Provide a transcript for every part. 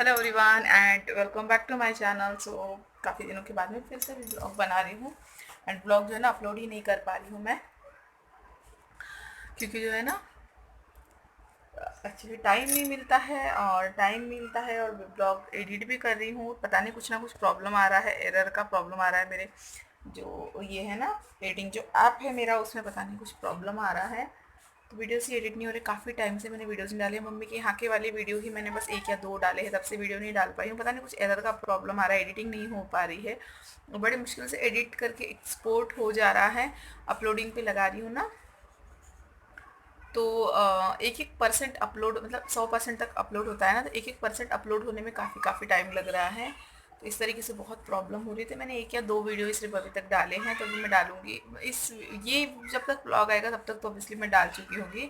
Hello everyone and welcome back to my channel. So काफ़ी दिनों के बाद में फिर से ब्लॉग बना रही हूँ एंड ब्लॉग जो है ना अपलोड ही नहीं कर पा रही हूँ मैं, क्योंकि जो है ना एक्चुअली टाइम नहीं मिलता है और ब्लॉग एडिट भी कर रही हूँ। पता नहीं कुछ ना कुछ प्रॉब्लम आ रहा है, एरर का प्रॉब्लम आ रहा है। मेरे जो ये है ना एडिटिंग जो ऐप है मेरा, उसमें पता नहीं कुछ प्रॉब्लम आ रहा है, तो वीडियोस ही एडिट नहीं हो रहे। काफ़ी टाइम से मैंने वीडियोस नहीं डाले। मम्मी के यहाँ के वाली वीडियो ही मैंने बस 1 या 2 डाले हैं, तब से वीडियो नहीं डाल पाई हूँ। पता नहीं कुछ एरर का प्रॉब्लम आ रहा है, एडिटिंग नहीं हो पा रही है। बड़े मुश्किल से एडिट करके एक्सपोर्ट हो जा रहा है। अपलोडिंग पे लगा रही हूँ ना, तो 1-1% अपलोड, मतलब 100% तक अपलोड होता है ना, तो 1-1% अपलोड होने में काफ़ी काफ़ी टाइम लग रहा है। तो इस तरीके से बहुत प्रॉब्लम हो रही थी। मैंने 1 या 2 वीडियो सिर्फ अभी तक डाले हैं, तो अभी मैं डालूंगी इस ये जब तक ब्लॉग आएगा तब तक तो ऑब्वियसली मैं डाल चुकी होंगी।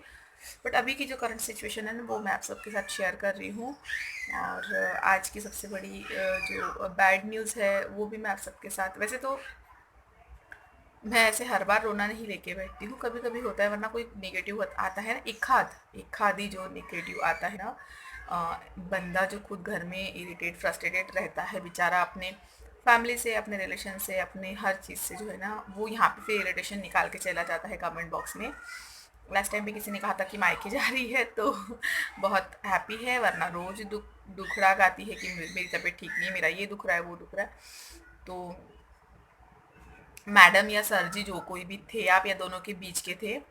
बट अभी की जो करंट सिचुएशन है ना, वो मैं आप सबके साथ शेयर कर रही हूँ। और आज की सबसे बड़ी जो बैड न्यूज़ है वो भी मैं आप सबके साथ, वैसे तो मैं ऐसे हर बार रोना नहीं लेके बैठती हूँ, कभी कभी होता है, वरना कोई नेगेटिव आता है ना, एक खाद ही जो नेगेटिव आता है ना। बंदा जो खुद घर में इरिटेट फ्रस्ट्रेटेड रहता है बेचारा, अपने फैमिली से, अपने रिलेशन से, अपने हर चीज़ से जो है ना, वो यहाँ पे फिर इरिटेशन निकाल के चला जाता है कमेंट बॉक्स में। लास्ट टाइम भी किसी ने कहा था कि मायके जा रही है, तो बहुत हैप्पी है, वरना रोज दुखड़ा गाती है कि मेरी तबीयत ठीक नहीं है, मेरा ये दुख रहा है, वो दुख रहा है। तो मैडम या सर जी जो कोई भी थे, आप या दोनों के बीच के थे,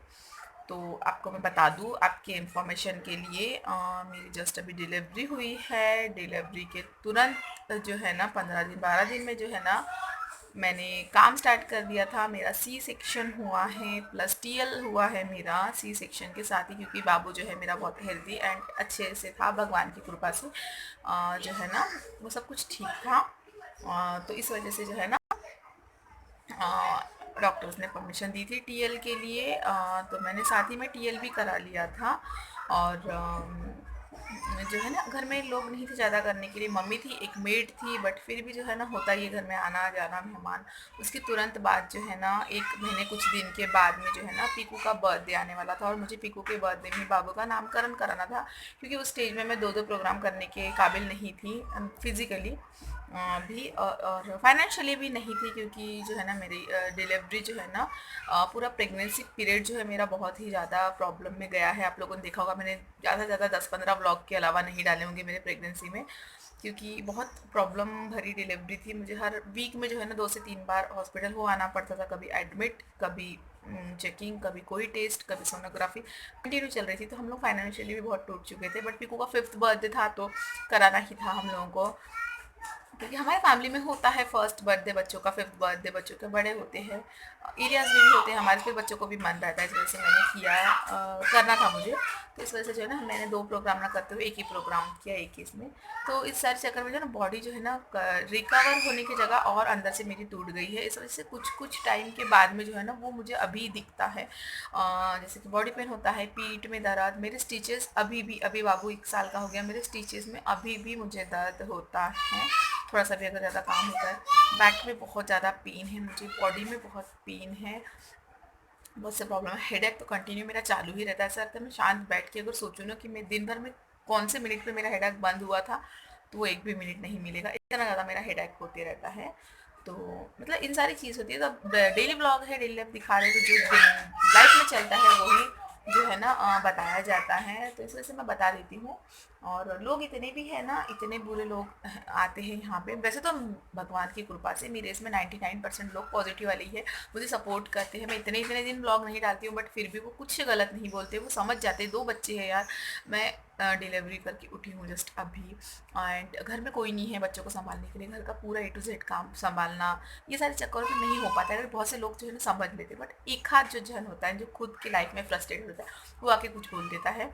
तो आपको मैं बता दूं आपके इन्फॉर्मेशन के लिए, मेरी जस्ट अभी डिलीवरी हुई है। डिलीवरी के तुरंत जो है ना 15 दिन 12 दिन में जो है ना, मैंने काम स्टार्ट कर दिया था। मेरा सी सेक्शन हुआ है प्लस टीएल हुआ है मेरा सी सेक्शन के साथ ही, क्योंकि बाबू जो है मेरा बहुत हेल्दी एंड अच्छे से था भगवान की कृपा से। जो है ना वो सब कुछ ठीक था। तो इस वजह से जो है ना डॉक्टर्स ने परमिशन दी थी टीएल के लिए, तो मैंने साथ ही में टीएल भी करा लिया था। और जो है ना घर में लोग नहीं थे ज़्यादा करने के लिए, मम्मी थी, एक मेड थी, बट फिर भी जो है ना होता ही है घर में आना जाना मेहमान। उसके तुरंत बाद जो है ना 1 महीने कुछ दिन के बाद में जो है ना पीकू का बर्थडे आने वाला था, और मुझे पीकू के बर्थडे में बाबू का नामकरण कराना था, क्योंकि उस स्टेज में मैं 2-2 प्रोग्राम करने के काबिल नहीं थी फिज़िकली भी, और फाइनेंशियली भी नहीं थी, क्योंकि जो है ना मेरी डिलीवरी जो है ना पूरा प्रेगनेंसी पीरियड जो है मेरा बहुत ही ज़्यादा प्रॉब्लम में गया है। आप लोगों ने देखा होगा, मैंने ज़्यादा से ज़्यादा 10-15 व्लॉग के अलावा नहीं डाले होंगे मेरे प्रेगनेंसी में, क्योंकि बहुत प्रॉब्लम भरी डिलीवरी थी। मुझे हर वीक में जो है ना 2 से 3 बार हॉस्पिटल हो आना पड़ता था, कभी एडमिट, कभी चेकिंग, कभी कोई टेस्ट, कभी सोनोग्राफी कंटिन्यू चल रही थी। तो हम लोग फाइनेंशियली भी बहुत टूट चुके थे, बट पीकू का 5th बर्थडे था तो कराना ही था हम लोगों को, क्योंकि हमारे फैमिली में होता है फर्स्ट बर्थडे बच्चों का, 5th बर्थडे बच्चों के बड़े होते हैं, एरियाज में भी होते हैं हमारे, फिर बच्चों को भी मन रहता है, इस वजह से मैंने किया, करना था मुझे। तो इस वजह से जो है ना मैंने 2 प्रोग्राम ना करते हुए एक ही प्रोग्राम किया, एक ही इसमें। तो इस सारे चक्कर में जो है ना बॉडी जो है ना रिकवर होने की जगह और अंदर से मेरी टूट गई है। इस वजह से कुछ कुछ टाइम के बाद में जो है ना वो मुझे अभी दिखता है, जैसे कि बॉडी पेन होता है, पीठ में दर्द, मेरे स्टिचेस अभी भी, अभी बाबू 1 साल का हो गया, मेरे स्टिचेस में अभी भी मुझे दर्द होता है, थोड़ा सा भी अगर ज़्यादा काम होता है। बैक में बहुत ज़्यादा पेन है मुझे, बॉडी में बहुत पेन है, बहुत से प्रॉब्लम है। हेडेक तो कंटिन्यू मेरा चालू ही रहता है। ऐसा लगता है मैं शांत बैठ के अगर सोचूँ ना कि मैं दिन भर में कौन से मिनट पे मेरा हेडेक बंद हुआ था, तो वो एक भी मिनट नहीं मिलेगा, इतना ज़्यादा मेरा हेडेक होते रहता है। तो मतलब इन सारी चीज़ होती है। तो डेली ब्लॉग है, डेली लाइफ दिखा रहे हैं, तो जो लाइफ में चलता है वही जो है ना बताया जाता है, तो इस वजह से मैं बता देती हूँ। और लोग इतने भी है ना, इतने बुरे लोग आते हैं यहाँ पे। वैसे तो भगवान की कृपा से मेरे इसमें 99% लोग पॉजिटिव वाले ही है, मुझे सपोर्ट करते हैं। मैं इतने इतने दिन ब्लॉग नहीं डालती हूँ, बट फिर भी वो कुछ गलत नहीं बोलते, वो समझ जाते हैं। 2 बच्चे हैं यार, मैं डिलीवरी करके उठी हूँ जस्ट अभी, एंड घर में कोई नहीं है बच्चों को संभालने के लिए, घर का पूरा A to Z काम संभालना, ये सारे चक्करों में नहीं हो पाता है। अगर बहुत से लोग जो है ना समझ लेते, बट एक हाथ जो जन होता है, जो खुद की लाइफ में फ्रस्ट्रेटेड होता है, वो आके कुछ बोल देता है।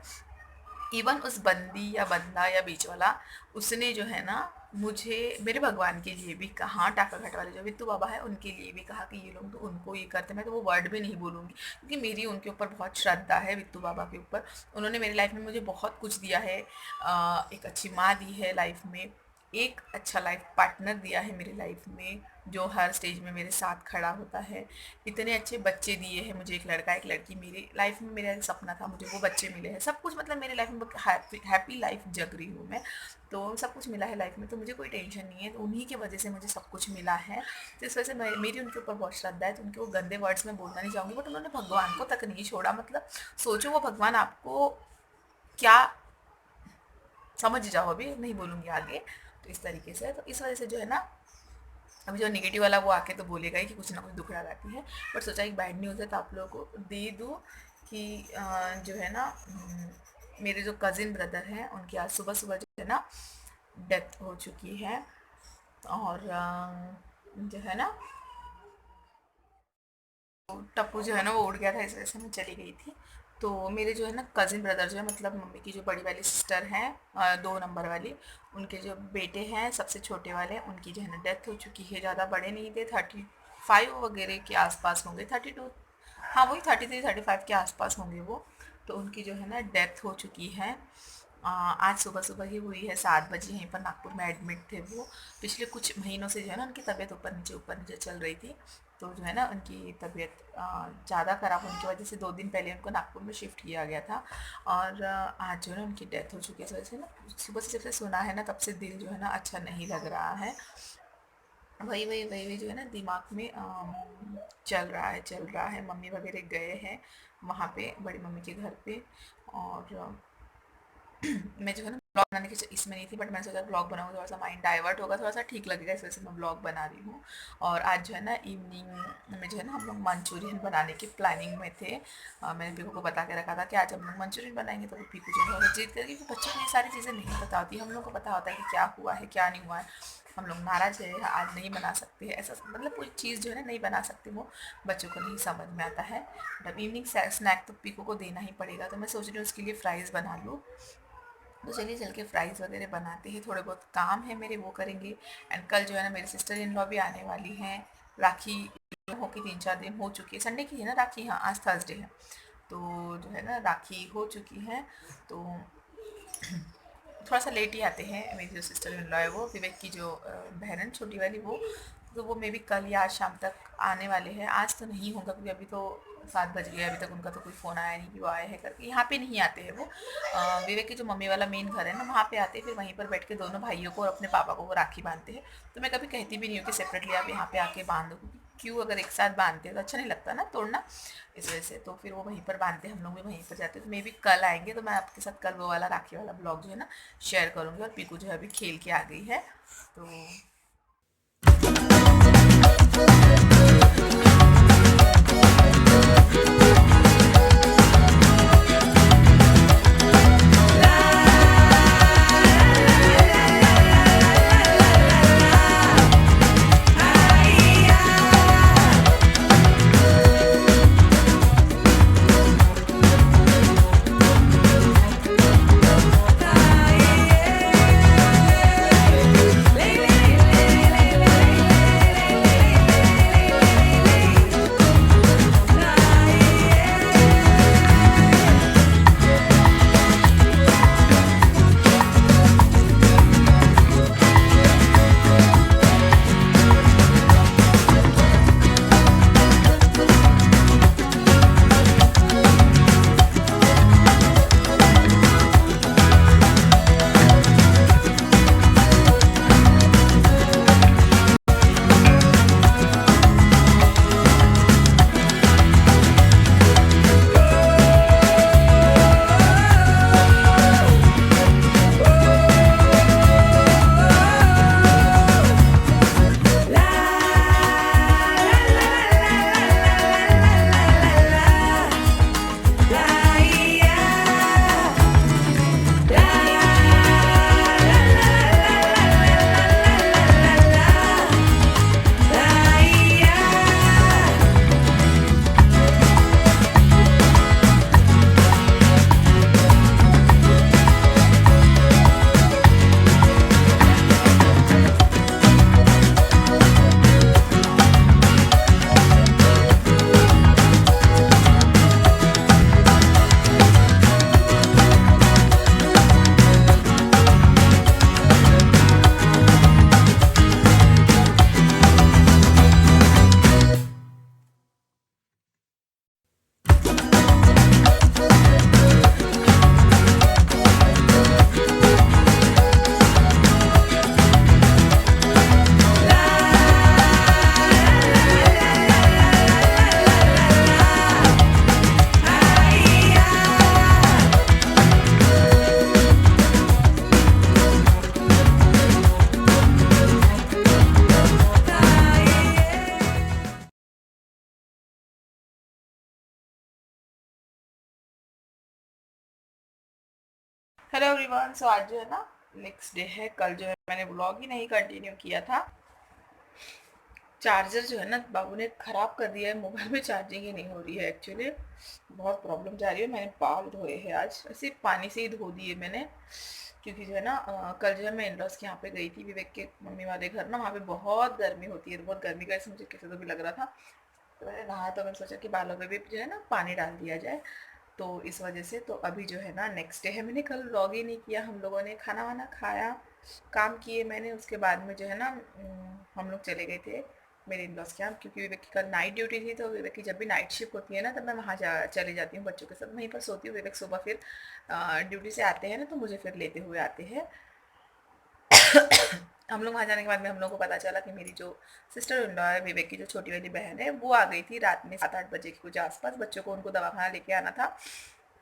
इवन उस बंदी या बंदा या बीच वाला, उसने जो है ना मुझे, मेरे भगवान के लिए भी कहा, टाका घाट वाले जो वित्तू बाबा है उनके लिए भी कहा कि ये लोग तो उनको ये करते, मैं तो वो वर्ड भी नहीं बोलूँगी, क्योंकि मेरी उनके ऊपर बहुत श्रद्धा है, वित्तू बाबा के ऊपर। उन्होंने मेरी लाइफ में मुझे बहुत कुछ दिया है, एक अच्छी माँ दी है लाइफ में, एक अच्छा लाइफ पार्टनर दिया है मेरी लाइफ में, जो हर स्टेज में मेरे साथ खड़ा होता है। इतने अच्छे बच्चे दिए हैं मुझे, एक लड़का एक लड़की। मेरी लाइफ में मेरा एक सपना था, मुझे वो बच्चे मिले हैं। सब कुछ मतलब मेरी लाइफ में हैप्पी हैप्पी लाइफ जग रही हूँ मैं। तो सब कुछ मिला है लाइफ में, तो मुझे कोई टेंशन नहीं है। तो उन्हीं की वजह से मुझे सब कुछ मिला है। तो इस वजह से मेरी उनके ऊपर बहुत श्रद्धा है। तो उनके वो गंदे वर्ड्स में बोलना नहीं चाहूँगी, बट उन्होंने भगवान को तक नहीं छोड़ा। मतलब सोचो वो भगवान आपको क्या, समझ जाओ, अभी नहीं बोलूँगी आगे। तो इस तरीके से, तो इस वजह से जो है ना, अभी जो नेगेटिव वाला वो आके तो बोलेगा ही कि कुछ ना कुछ दुख लगाती है। बट सोचा एक बैड न्यूज़ है तो आप लोगों को दे दूँ कि जो है ना, मेरे जो कज़िन ब्रदर हैं उनकी आज सुबह सुबह जो है ना डेथ हो चुकी है। और जो है ना, टप्पू जो है ना वो उड़ गया था, इस वजह से मैं चली गई थी। तो मेरे जो है ना कज़िन ब्रदर जो है, मतलब मम्मी की जो बड़ी वाली सिस्टर हैं, 2 नंबर वाली, उनके जो बेटे हैं सबसे छोटे वाले, उनकी जो है ना डेथ हो चुकी है। ज़्यादा बड़े नहीं थे, 35 वगैरह के आसपास होंगे, 32, हाँ वही 33-35 के आसपास होंगे वो। तो उनकी जो है ना डेथ हो चुकी है। आज सुबह सुबह ही हुई है, 7 बजे। यहीं पर नागपुर में एडमिट थे वो। पिछले कुछ महीनों से जो है ना उनकी तबीयत ऊपर नीचे चल रही थी। तो जो है ना उनकी तबीयत ज़्यादा ख़राब होने की वजह से 2 दिन पहले उनको नागपुर में शिफ्ट किया गया था। और आज जो है ना उनकी डेथ हो चुकी है। इस वजह से ना सुबह से जब से सुना है ना, तब से दिल जो है ना अच्छा नहीं लग रहा है। वही जो है ना दिमाग में चल रहा है। मम्मी वगैरह गए हैं वहाँ पे, बड़ी मम्मी के घर पे। और मैं जो है ना ब्लॉग बनाने की इसमें नहीं थी, बट मैंने सोचा ब्लॉग बनाऊँ, थोड़ा सा माइंड डाइवर्ट होगा, थोड़ा सा ठीक लगेगा, इस वजह से मैं ब्लॉग बना रही हूँ। और आज जो है ना इवनिंग में जो है ना हम लोग मंचूरियन बनाने की प्लानिंग में थे। मैंने पीकू को बता के रखा था कि आज हम लोग मंचूरियन बनाएंगे। तो वो पीकू जो है वो जिद करके, क्योंकि बच्चों को ये सारी चीज़ें नहीं पता होती, हम लोग को पता होता है कि क्या हुआ है क्या नहीं हुआ है। हम लोग नाराज़ है आज नहीं बना सकते हैं, ऐसा मतलब कोई चीज़ जो है ना नहीं बना सकते, वो बच्चों को नहीं समझ में आता है। बट इवनिंग स्नैक तो पीकू को देना ही पड़ेगा। तो मैं सोच रही हूँ उसके लिए फ़्राइज़ बना लूँ। तो चलिए चल के फ्राइज़ वगैरह बनाते हैं। थोड़े बहुत काम है मेरे, वो करेंगे। एंड कल जो है ना मेरी सिस्टर इन लॉ भी आने वाली हैं। राखी हो के 3-4 दिन हो चुकी है, संडे की है ना राखी, हाँ आज थर्सडे है। तो जो है ना राखी हो चुकी है। तो थोड़ा सा लेट ही आते हैं। मेरी जो सिस्टर इन लॉ है वो, विवेक की जो बहन है छोटी वाली, वो तो वो मे बी कल या आज शाम तक आने वाले हैं। आज तो नहीं होगा क्योंकि अभी तो 7 बज गए, अभी तक उनका तो कोई फ़ोन आया नहीं कि वो आए हैं करके। यहाँ पे नहीं आते हैं वो। विवेक की जो मम्मी वाला मेन घर है ना, वहाँ पे आते हैं, फिर वहीं पर बैठ के दोनों भाइयों को और अपने पापा को वो राखी बांधते हैं। तो मैं कभी कहती भी नहीं हूँ कि सेपरेटली आप यहाँ पे आके बांध दो, क्योंकि क्यों, अगर एक साथ बांधते हैं तो अच्छा नहीं लगता ना तोड़ना, इस वजह से। तो फिर वो वहीं पर बांधते हैं, हम लोग भी वहीं पर जाते हैं। तो मे भी कल आएंगे, तो मैं आपके साथ कल वो वाला राखी वाला ब्लॉग जो है ना शेयर करूँगी। और पीकू जो है अभी खेल के आ गई है। तो हेलो एवरीवन, सो आज जो है ना नेक्स्ट डे है। कल जो है मैंने ब्लॉग ही नहीं कंटिन्यू किया था। चार्जर जो है ना बाबू ने ख़राब कर दिया है, मोबाइल में चार्जिंग ही नहीं हो रही है। एक्चुअली बहुत प्रॉब्लम जा रही है। मैंने बाल धोए हैं आज, सिर्फ पानी से ही धो दिए मैंने, क्योंकि जो है ना कल जो है मैं इन लॉज के यहाँ पे गई थी, विवेक के मम्मी वाले घर ना। वहाँ पे बहुत गर्मी होती है, बहुत गर्मी का ऐसे मुझे कैसे तो भी लग रहा था। तो मैंने नहा, तो मैंने सोचा कि बालों में भी जो है ना पानी डाल दिया जाए। तो इस वजह से तो अभी जो है ना नेक्स्ट डे है। मैंने कल व्लॉग ही नहीं किया। हम लोगों ने खाना वाना खाया, काम किए मैंने। उसके बाद में जो है ना हम लोग चले गए थे मेरे इन लॉज के यहाँ, क्योंकि विवेक की कल नाइट ड्यूटी थी। तो विवेक की जब भी नाइट शिफ्ट होती है ना, तब मैं वहाँ चले जाती हूँ बच्चों के साथ, वहीं पर सोती हूँ। विवेक सुबह फिर ड्यूटी से आते हैं ना, तो मुझे फिर लेते हुए आते हैं। हम लोग वहाँ जाने के बाद में हम लोग को पता चला कि मेरी जो सिस्टर इन लॉ है, विवेक की जो छोटी वाली बहन है, वो आ गई थी रात में 7-8 बजे के कुछ आसपास। बच्चों को उनको दवाखाना लेके आना था,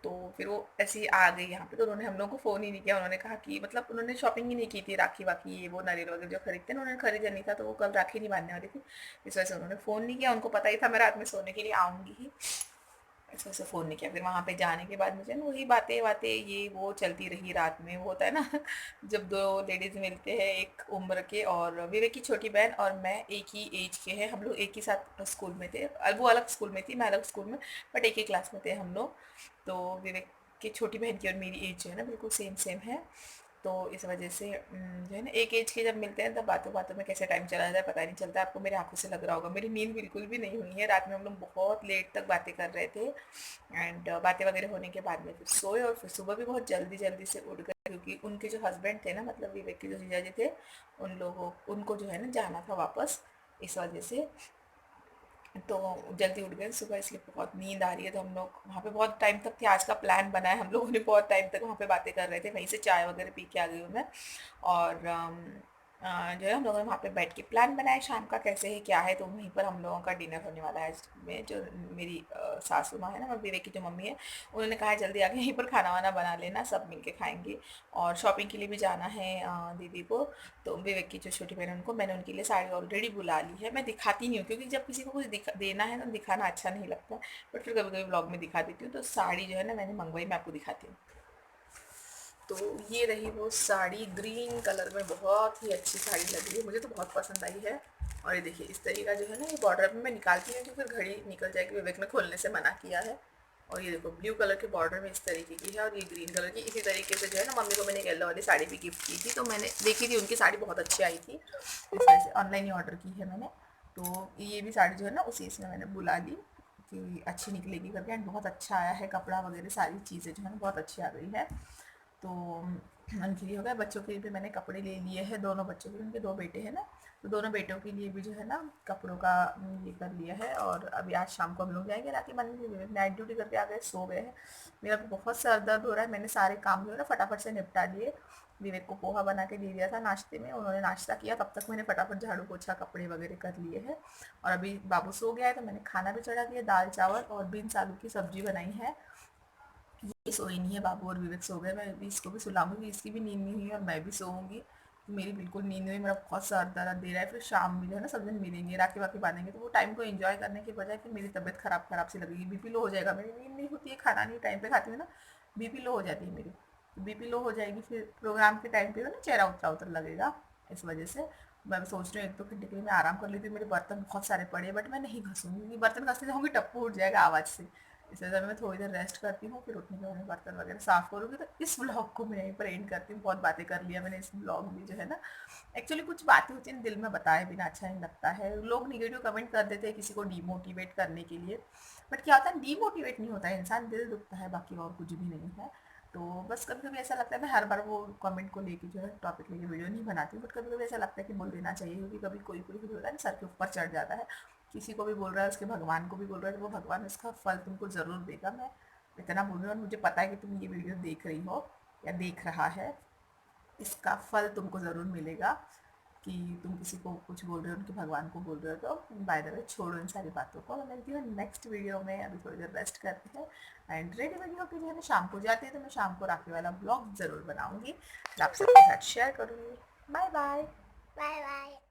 तो फिर वो ऐसे ही आ गई यहाँ पे। तो उन्होंने हम लोग को फ़ोन ही नहीं किया। उन्होंने कहा कि मतलब उन्होंने शॉपिंग ही नहीं की थी, राखी वाखी ये वो नारियल वगैरह जो खरीदते हैं ना, उन्होंने खरीदा नहीं था। तो वो कल राखी नहीं बांधने वाली थी, इस वजह से उन्होंने फ़ोन नहीं किया। उनको पता ही था मैं रात में सोने के लिए आऊँगी ही, इस वजह से फ़ोन नहीं किया। फिर वहाँ पे जाने के बाद मुझे ना वही बातें बातें ये वो चलती रही रात में। वो होता है ना जब दो लेडीज़ मिलते हैं, एक उम्र के, और विवेक की छोटी बहन और मैं एक ही एज के हैं। हम लोग एक ही साथ स्कूल में थे। वो अलग स्कूल में थी, मैं अलग स्कूल में, बट एक ही क्लास में थे हम लोग। तो विवेक की छोटी बहन की और मेरी एज जो है ना बिल्कुल सेम सेम है। तो इस वजह से जो है ना एक एज के जब मिलते हैं, तब बातों बातों में कैसे टाइम चला जाता है पता नहीं चलता। आपको मेरी आंखों से लग रहा होगा, मेरी नींद बिल्कुल भी नहीं हुई है। रात में हम लोग बहुत लेट तक बातें कर रहे थे, एंड बातें वगैरह होने के बाद में फिर सोए, और फिर सुबह भी बहुत जल्दी जल्दी से उठ गए, क्योंकि उनके जो हस्बैंड थे ना, मतलब विवेक के जो जीजा जी थे, उन लोगों उनको जो है ना जाना था वापस, इस वजह से। तो जल्दी उठ गए सुबह, इसलिए बहुत नींद आ रही है। तो हम लोग वहाँ पे बहुत टाइम तक थे। आज का प्लान बना है, हम लोगों ने बहुत टाइम तक वहाँ पे बातें कर रहे थे। वहीं से चाय वगैरह पी के आ गई हूँ मैं। और जो है हम लोगों ने वहाँ पे बैठ के प्लान बनाया शाम का कैसे है क्या है। तो वहीं पर हम लोगों का डिनर होने वाला है आज में। जो मेरी सासू माँ है ना, विवेक की जो मम्मी है, उन्होंने कहा है जल्दी आके यहीं पर खाना वाना बना लेना, सब मिल के खाएंगे। और शॉपिंग के लिए भी जाना है दीदी को। तो विवेक की जो छोटी बहन है, उनको मैंने उनके लिए साड़ी ऑलरेडी बुला ली है। मैं दिखाती नहीं हूँ, क्योंकि जब किसी को कुछ देना है तो दिखाना अच्छा नहीं लगता, बट फिर कभी कभी ब्लॉग में दिखा देती हूँ। तो साड़ी जो है ना मैंने मंगवाई, मैं आपको दिखाती हूँ। तो ये रही वो साड़ी, ग्रीन कलर में, बहुत ही अच्छी साड़ी लग रही है, मुझे तो बहुत पसंद आई है। और ये देखिए इस तरीका जो है ना, ये बॉर्डर में मैं निकालती हूँ, क्योंकि फिर घड़ी निकल जाएगी, विवेक ने खोलने से मना किया है। और ये देखो ब्लू कलर के बॉर्डर में इस तरीके की है, और ये ग्रीन कलर की। इसी तरीके से जो है ना मम्मी को मैंने एक येलो वाली साड़ी भी गिफ्ट की थी। तो मैंने देखी थी उनकी साड़ी बहुत अच्छी आई थी, इस वजह से ऑनलाइन ही ऑर्डर की है मैंने। तो ये भी साड़ी जो है ना उसी इसमें मैंने बुला ली कि अच्छी निकलेगी करके। एंड बहुत अच्छा आया है कपड़ा वगैरह, सारी चीज़ें जो है ना बहुत अच्छी आ गई है। तो उनके लिए हो गया। बच्चों के लिए भी मैंने कपड़े ले लिए हैं, दोनों बच्चों के लिए। उनके 2 बेटे हैं ना, तो दोनों बेटों के लिए भी जो है ना कपड़ों का ये कर लिया है। और अभी आज शाम को हम लोग जाएंगे राखी बांधने के लिए। नाइट ड्यूटी करके आ गए, सो गए हैं। मेरा भी बहुत सर दर्द हो रहा है। मैंने सारे काम जो है ना फटाफट से निपटा लिए। विवेक को पोहा बना के दे दिया था नाश्ते में, उन्होंने नाश्ता किया, तब तक मैंने फटाफट झाड़ू पोछा कपड़े वगैरह कर लिए हैं। और अभी बाबू सो गया है, तो मैंने खाना भी चढ़ा दिया, दाल चावल और बीन्स आलू की सब्जी बनाई है। ये सोई नहीं है, बाबू और विवेक सो गए। मैं भी इसको भी सुलाऊंगी, इसकी भी नींद नहीं हुई और मैं भी सोऊंगी। मेरी बिल्कुल नींद नहीं हुई, मेरा बहुत सर दर्द दे रहा है। फिर शाम में जो है ना सब जन मिलेंगे, राखी वाखी बांधेंगे, तो वो टाइम को एंजॉय करने के बजाय फिर मेरी तबीयत खराब खराब सी लगेगी, बीपी लो हो जाएगा। मेरी नींद नहीं होती है, खाना नहीं टाइम पे खाती हूँ ना, बीपी लो हो जाती है मेरी। बीपी लो हो जाएगी, फिर प्रोग्राम के टाइम पे ना चेहरा उतरा उतर लगेगा, इस वजह से। मैं सोच रही हूँ 1-2 घंटे के लिए मैं आराम कर लेती हूँ। मेरे बर्तन बहुत सारे पड़े हैं, बट मैं नहीं घसूंगी, क्योंकि बर्तन घसते जाऊँगी टप्पू उठ जाएगा आवाज़ से। इस वजह मैं थोड़ी देर रेस्ट करती हूँ, फिर उठने के बाद में बर्तन वगैरह साफ़ करूँगी। तो इस ब्लॉग को मैं यहीं पर एंड करती हूँ। बहुत बातें कर लिया मैंने इस ब्लॉग में जो है ना। एक्चुअली कुछ बातें होती हैं दिल में बताए बिना अच्छा नहीं लगता है। लोग निगेटिव कमेंट कर देते हैं किसी को डीमोटिवेट करने के लिए, बट क्या होता है डीमोटिवेट नहीं होता है इंसान, दिल दुखता है, बाकी और कुछ भी नहीं है। तो बस कभी कभी ऐसा लगता है, मैं हर बार वो कमेंट को लेके जो है टॉपिक लेके वीडियो नहीं बनाती हूँ, बट कभी कभी ऐसा लगता है कि बोल देना चाहिए, क्योंकि कभी कोई कोई होता है ना सर के ऊपर चढ़ जाता है। किसी को भी बोल रहा है, उसके भगवान को भी बोल रहा है, तो वो भगवान उसका फल तुमको ज़रूर देगा। मैं इतना बोल रही हूँ, और मुझे पता है कि तुम ये वीडियो देख रही हो या देख रहा है, इसका फल तुमको ज़रूर मिलेगा। कि तुम किसी को कुछ बोल रहे हो, उनके भगवान को बोल रहे हो, तो बाय द वे छोड़ो इन सारी बातों को। मैं मिलती हूँ नेक्स्ट वीडियो में। अभी थोड़ी देर रेस्ट करते हैं, एंड रेडी वेडी होकर जो है ना शाम को जाते हैं, तो मैं शाम को राखी वाला ब्लॉग ज़रूर बनाऊँगी और आप सबके साथ शेयर करूँगी। Bye bye. Bye bye.